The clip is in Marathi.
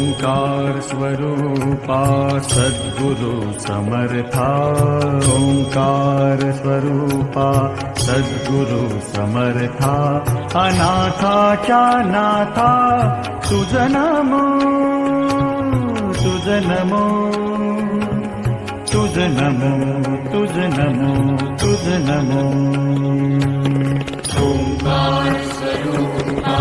ओंकार स्वरूपा सद्गुरु समर्था ओंकार स्वरूपा सद्गुरु समर्था अनाथाच्या नाथा तुझ नमो तुझ नमो तुझ नमो तुझ नमो तुझ नमो ओंकार स्वरूपा